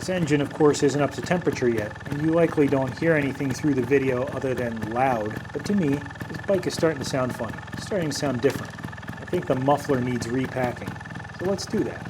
This engine, of course, isn't up to temperature yet, and you likely don't hear anything through the video other than loud, but to me, this bike is starting to sound funny. It's starting to sound different. I think the muffler needs repacking, so let's do that.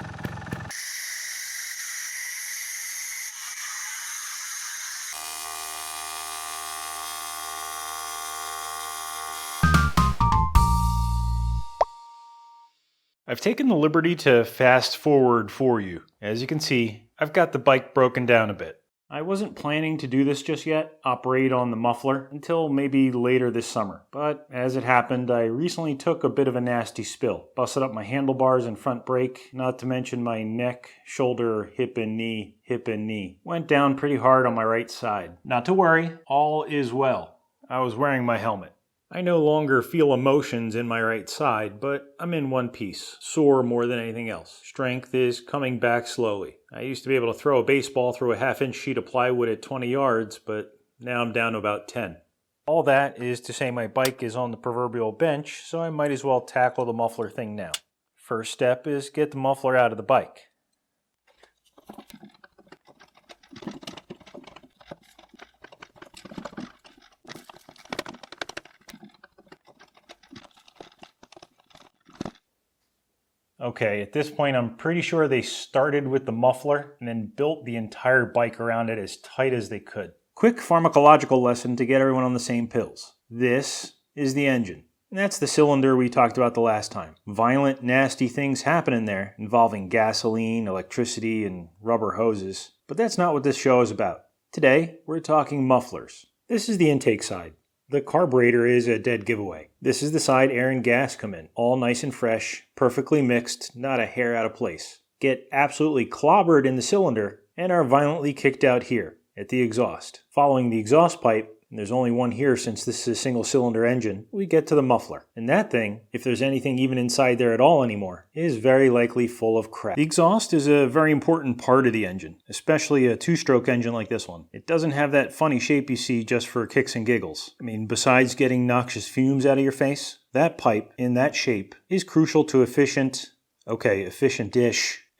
I've taken the liberty to fast forward for you. As you can see, I've got the bike broken down a bit. I wasn't planning to do this just yet, operate on the muffler, until maybe later this summer. But as it happened, I recently took a bit of a nasty spill. Busted up my handlebars and front brake, not to mention my neck, shoulder, hip and knee. Went down pretty hard on my right side. Not to worry, all is well. I was wearing my helmet. I no longer feel emotions in my right side, but I'm in one piece, sore more than anything else. Strength is coming back slowly. I used to be able to throw a baseball through a half-inch sheet of plywood at 20 yards, but now I'm down to about 10. All that is to say my bike is on the proverbial bench, so I might as well tackle the muffler thing now. First step is get the muffler out of the bike. Okay, at this point I'm pretty sure they started with the muffler and then built the entire bike around it as tight as they could. Quick pharmacological lesson to get everyone on the same pills. This is the engine. And that's the cylinder we talked about the last time. Violent, nasty things happen in there involving gasoline, electricity, and rubber hoses. But that's not what this show is about. Today, we're talking mufflers. This is the intake side. The carburetor is a dead giveaway. This is the side air and gas come in. All nice and fresh, perfectly mixed, not a hair out of place. Get absolutely clobbered in the cylinder and are violently kicked out here at the exhaust. Following the exhaust pipe, and there's only one here since this is a single cylinder engine, we get to the muffler. And that thing, if there's anything even inside there at all anymore, is very likely full of crap. The exhaust is a very important part of the engine, especially a two-stroke engine like this one. It doesn't have that funny shape you see just for kicks and giggles. I mean, besides getting noxious fumes out of your face, that pipe in that shape is crucial to efficient-ish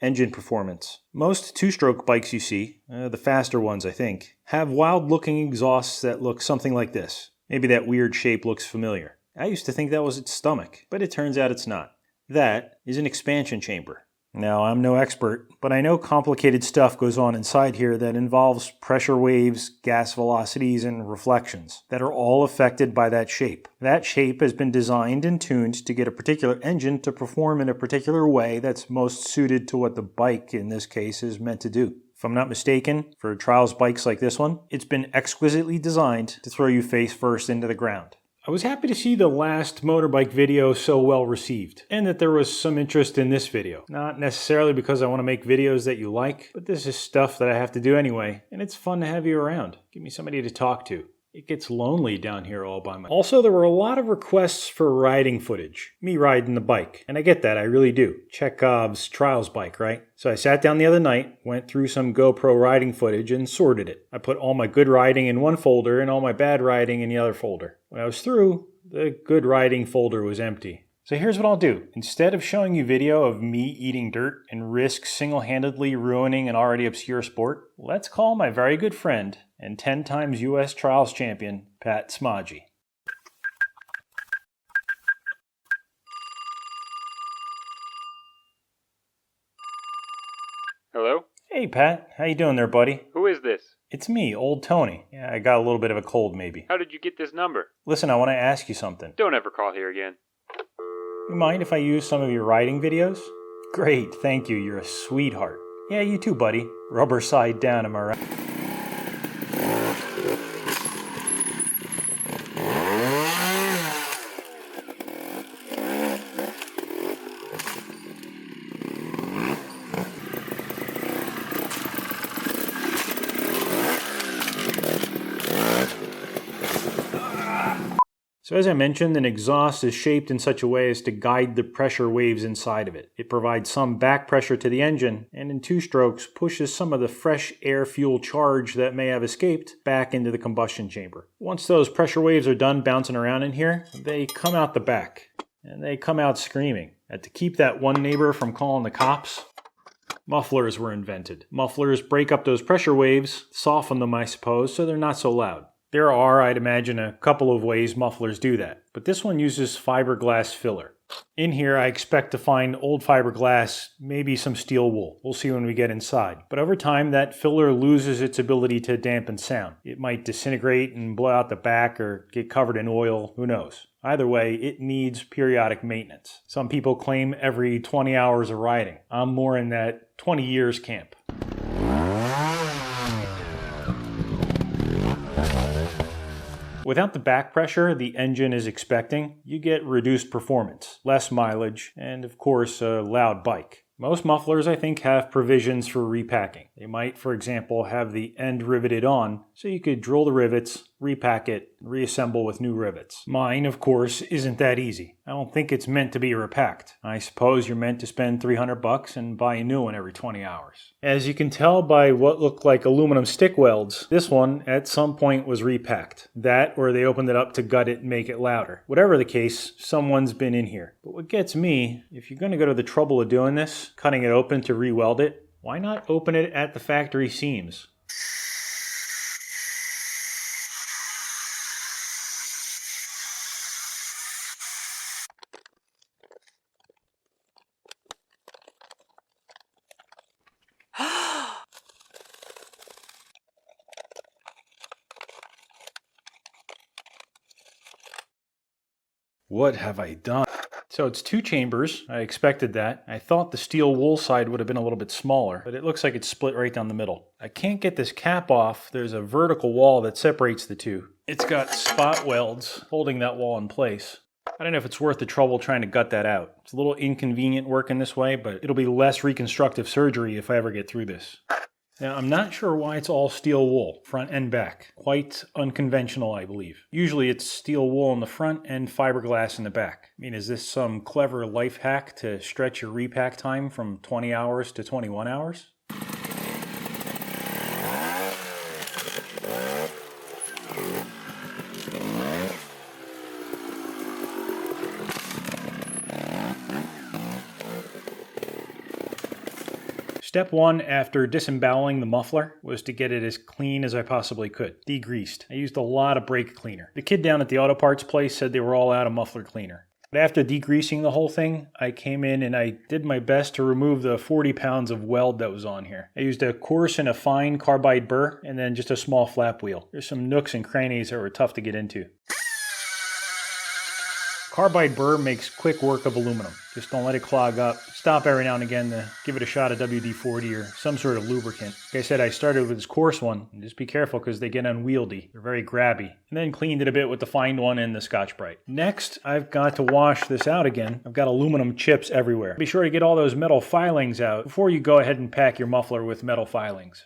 engine performance. Most two-stroke bikes you see, the faster ones I think, have wild-looking exhausts that look something like this. Maybe that weird shape looks familiar. I used to think that was its stomach, but it turns out it's not. That is an expansion chamber. Now, I'm no expert, but I know complicated stuff goes on inside here that involves pressure waves, gas velocities, and reflections that are all affected by that shape. That shape has been designed and tuned to get a particular engine to perform in a particular way that's most suited to what the bike, in this case, is meant to do. If I'm not mistaken, for trials bikes like this one, it's been exquisitely designed to throw you face first into the ground. I was happy to see the last motorbike video so well received, and that there was some interest in this video. Not necessarily because I want to make videos that you like, but this is stuff that I have to do anyway, and it's fun to have you around. Give me somebody to talk to. It gets lonely down here all by myself. Also, there were a lot of requests for riding footage. Me riding the bike. And I get that, I really do. Chekhov's trials bike, right? So I sat down the other night, went through some GoPro riding footage and sorted it. I put all my good riding in one folder and all my bad riding in the other folder. When I was through, the good riding folder was empty. So here's what I'll do. Instead of showing you video of me eating dirt and risk single-handedly ruining an already obscure sport, let's call my very good friend and 10 times US trials champion, Pat Smage. Hello? Hey Pat, how you doing there, buddy? Who is this? It's me, Old Tony. Yeah, I got a little bit of a cold maybe. How did you get this number? Listen, I want to ask you something. Don't ever call here again. You mind if I use some of your riding videos? Great, thank you, you're a sweetheart. Yeah, you too, buddy. Rubber side down, am I right? So as I mentioned, an exhaust is shaped in such a way as to guide the pressure waves inside of it. It provides some back pressure to the engine, and in two strokes pushes some of the fresh air-fuel charge that may have escaped back into the combustion chamber. Once those pressure waves are done bouncing around in here, they come out the back, and they come out screaming. And to keep that one neighbor from calling the cops, Mufflers were invented. Mufflers break up those pressure waves, soften them I suppose, so they're not so loud. There are, I'd imagine, a couple of ways mufflers do that, but this one uses fiberglass filler. In here I expect to find old fiberglass, maybe some steel wool. We'll see when we get inside. But over time that filler loses its ability to dampen sound. It might disintegrate and blow out the back or get covered in oil, who knows. Either way, it needs periodic maintenance. Some people claim every 20 hours of riding. I'm more in that 20 years camp. Without the back pressure the engine is expecting, you get reduced performance, less mileage, and of course a loud bike. Most mufflers, I think, have provisions for repacking. They might, for example, have the end riveted on, so you could drill the rivets, repack it, and reassemble with new rivets. Mine, of course, isn't that easy. I don't think it's meant to be repacked. I suppose you're meant to spend $300 and buy a new one every 20 hours. As you can tell by what looked like aluminum stick welds, this one at some point was repacked. That, or they opened it up to gut it and make it louder. Whatever the case, someone's been in here. But what gets me, if you're going to go to the trouble of doing this, cutting it open to re-weld it, why not open it at the factory seams? What have I done? So it's 2 chambers. I expected that. I thought the steel wool side would have been a little bit smaller, but it looks like it's split right down the middle. I can't get this cap off. There's a vertical wall that separates the two. It's got spot welds holding that wall in place. I don't know if it's worth the trouble trying to gut that out. It's a little inconvenient working this way, but it'll be less reconstructive surgery if I ever get through this. Now, I'm not sure why it's all steel wool, front and back. Quite unconventional, I believe. Usually it's steel wool in the front and fiberglass in the back. I mean, is this some clever life hack to stretch your repack time from 20 hours to 21 hours? Step 1 after disemboweling the muffler was to get it as clean as I possibly could, degreased. I used a lot of brake cleaner. The kid down at the auto parts place said they were all out of muffler cleaner. But after degreasing the whole thing, I came in and I did my best to remove the 40 pounds of weld that was on here. I used a coarse and a fine carbide burr and then just a small flap wheel. There's some nooks and crannies that were tough to get into. Carbide burr makes quick work of aluminum. Just don't let it clog up. Stop every now and again to give it a shot of WD-40 or some sort of lubricant. Like I said, I started with this coarse one. And just be careful because they get unwieldy. They're very grabby. And then cleaned it a bit with the fine one and the Scotch-Brite. Next, I've got to wash this out again. I've got aluminum chips everywhere. Be sure to get all those metal filings out before you go ahead and pack your muffler with metal filings.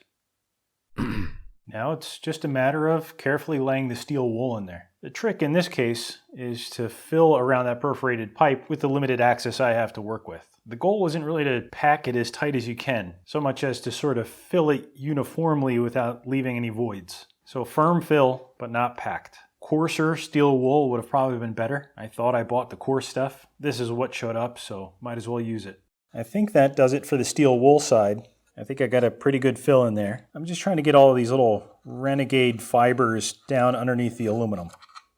Now it's just a matter of carefully laying the steel wool in there. The trick in this case is to fill around that perforated pipe with the limited access I have to work with. The goal isn't really to pack it as tight as you can, so much as to sort of fill it uniformly without leaving any voids. So firm fill, but not packed. Coarser steel wool would have probably been better. I thought I bought the coarse stuff. This is what showed up, so might as well use it. I think that does it for the steel wool side. I think I got a pretty good fill in there. I'm just trying to get all of these little renegade fibers down underneath the aluminum.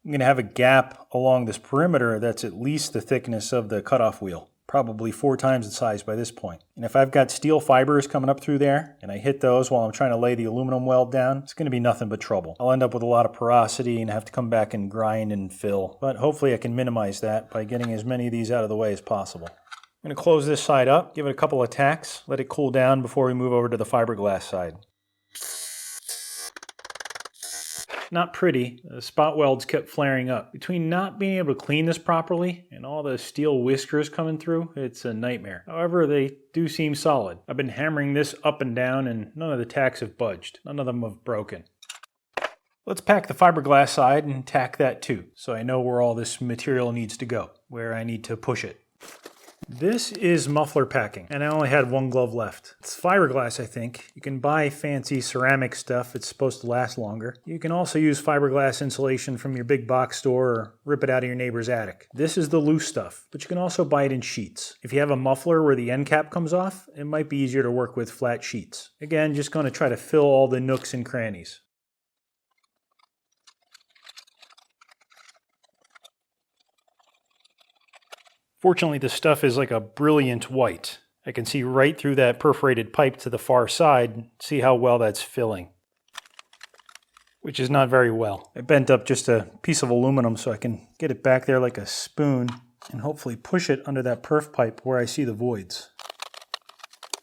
I'm going to have a gap along this perimeter that's at least the thickness of the cutoff wheel, probably 4 times the size by this point. And if I've got steel fibers coming up through there and I hit those while I'm trying to lay the aluminum weld down, it's going to be nothing but trouble. I'll end up with a lot of porosity and have to come back and grind and fill. But hopefully I can minimize that by getting as many of these out of the way as possible. I'm going to close this side up, give it a couple of tacks, let it cool down before we move over to the fiberglass side. Not pretty. The spot welds kept flaring up. Between not being able to clean this properly and all the steel whiskers coming through, it's a nightmare. However, they do seem solid. I've been hammering this up and down and none of the tacks have budged. None of them have broken. Let's pack the fiberglass side and tack that too, so I know where all this material needs to go, where I need to push it. This is muffler packing, and I only had one glove left. It's fiberglass, I think. You can buy fancy ceramic stuff. It's supposed to last longer. You can also use fiberglass insulation from your big box store or rip it out of your neighbor's attic. This is the loose stuff, but you can also buy it in sheets. If you have a muffler where the end cap comes off, it might be easier to work with flat sheets. Again, just going to try to fill all the nooks and crannies. Fortunately, the stuff is like a brilliant white. I can see right through that perforated pipe to the far side, see how well that's filling. Which is not very well. I bent up just a piece of aluminum so I can get it back there like a spoon and hopefully push it under that perf pipe where I see the voids.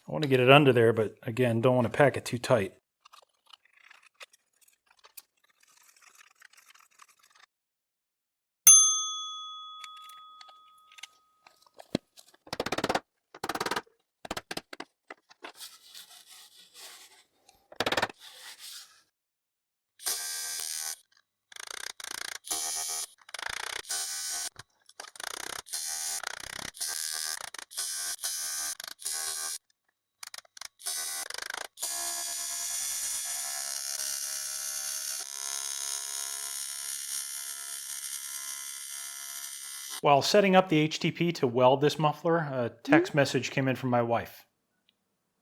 I want to get it under there, but again, don't want to pack it too tight. While setting up the HTP to weld this muffler, a text message came in from my wife.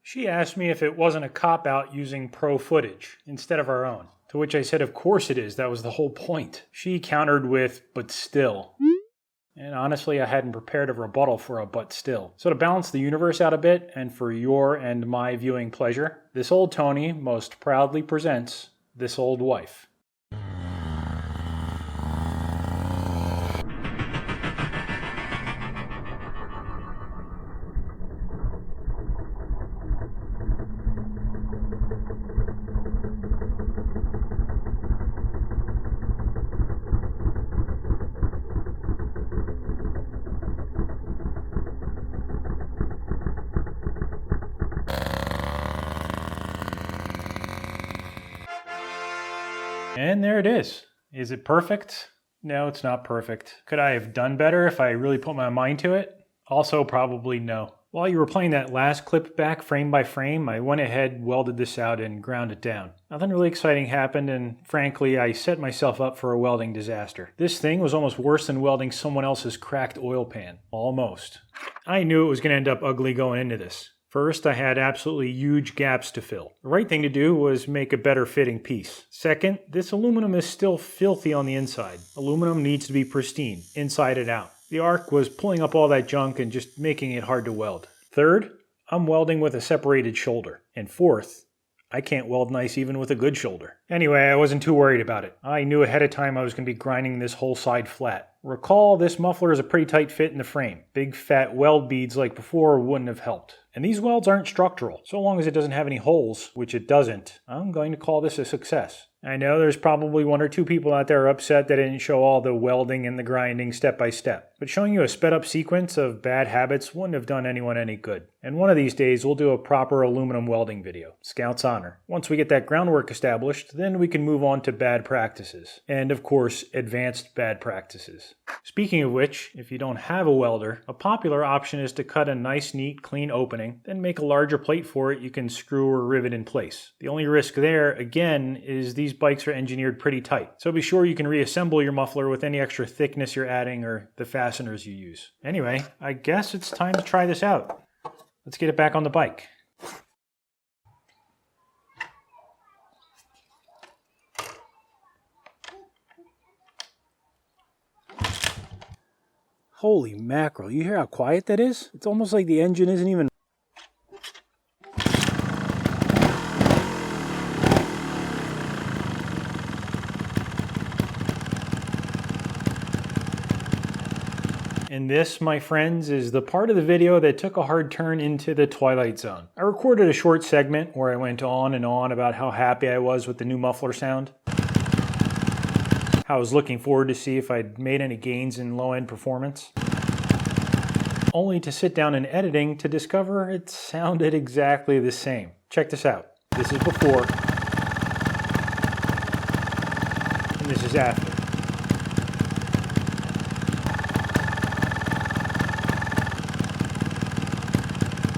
She asked me if it wasn't a cop-out using pro footage instead of our own, to which I said of course it is, that was the whole point. She countered with, but still. And honestly, I hadn't prepared a rebuttal for a but still. So to balance the universe out a bit, and for your and my viewing pleasure, this old Tony most proudly presents This Old Wife. And there it is. Is it perfect? No, it's not perfect. Could I have done better if I really put my mind to it? Also, probably no. While you were playing that last clip back frame by frame, I went ahead, welded this out, and ground it down. Nothing really exciting happened, and frankly, I set myself up for a welding disaster. This thing was almost worse than welding someone else's cracked oil pan. Almost. I knew it was going to end up ugly going into this. First, I had absolutely huge gaps to fill. The right thing to do was make a better fitting piece. Second, this aluminum is still filthy on the inside. Aluminum needs to be pristine, inside and out. The arc was pulling up all that junk and just making it hard to weld. Third, I'm welding with a separated shoulder. And fourth, I can't weld nice even with a good shoulder. Anyway, I wasn't too worried about it. I knew ahead of time I was going to be grinding this whole side flat. Recall, this muffler is a pretty tight fit in the frame. Big fat weld beads like before wouldn't have helped. And these welds aren't structural. So long as it doesn't have any holes, which it doesn't, I'm going to call this a success. I know there's probably one or two people out there upset that I didn't show all the welding and the grinding step by step. But showing you a sped up sequence of bad habits wouldn't have done anyone any good. And one of these days we'll do a proper aluminum welding video. Scout's honor. Once we get that groundwork established, then we can move on to bad practices. And of course, advanced bad practices. Speaking of which, if you don't have a welder, a popular option is to cut a nice, neat, clean opening, then make a larger plate for it you can screw or rivet in place. The only risk there, again, is these bikes are engineered pretty tight. So be sure you can reassemble your muffler with any extra thickness you're adding or the fasteners you use. Anyway, I guess it's time to try this out. Let's get it back on the bike. Holy mackerel, you hear how quiet that is? It's almost like the engine isn't even... And this, my friends, is the part of the video that took a hard turn into the Twilight Zone. I recorded a short segment where I went on and on about how happy I was with the new muffler sound. How I was looking forward to see if I'd made any gains in low-end performance. Only to sit down in editing to discover it sounded exactly the same. Check this out. This is before, and this is after.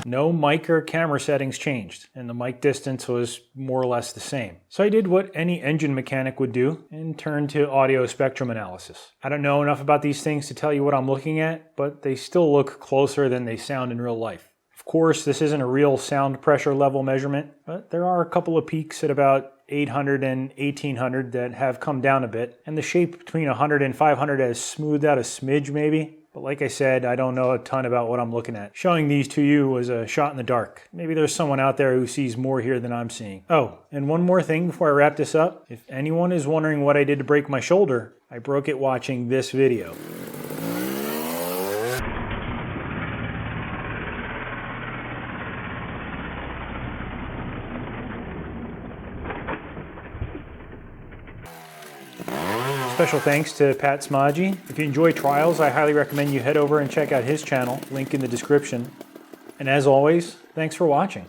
No mic or camera settings changed, and the mic distance was more or less the same. So I did what any engine mechanic would do and turned to audio spectrum analysis. I don't know enough about these things to tell you what I'm looking at, but they still look closer than they sound in real life. Of course, this isn't a real sound pressure level measurement, but there are a couple of peaks at about 800 and 1800 that have come down a bit, and the shape between 100 and 500 has smoothed out a smidge maybe. But like I said, I don't know a ton about what I'm looking at. Showing these to you was a shot in the dark. Maybe there's someone out there who sees more here than I'm seeing. Oh, and one more thing before I wrap this up. If anyone is wondering what I did to break my shoulder, I broke it watching this video. Special thanks to Pat Smage. If you enjoy trials, I highly recommend you head over and check out his channel, link in the description. And as always, thanks for watching.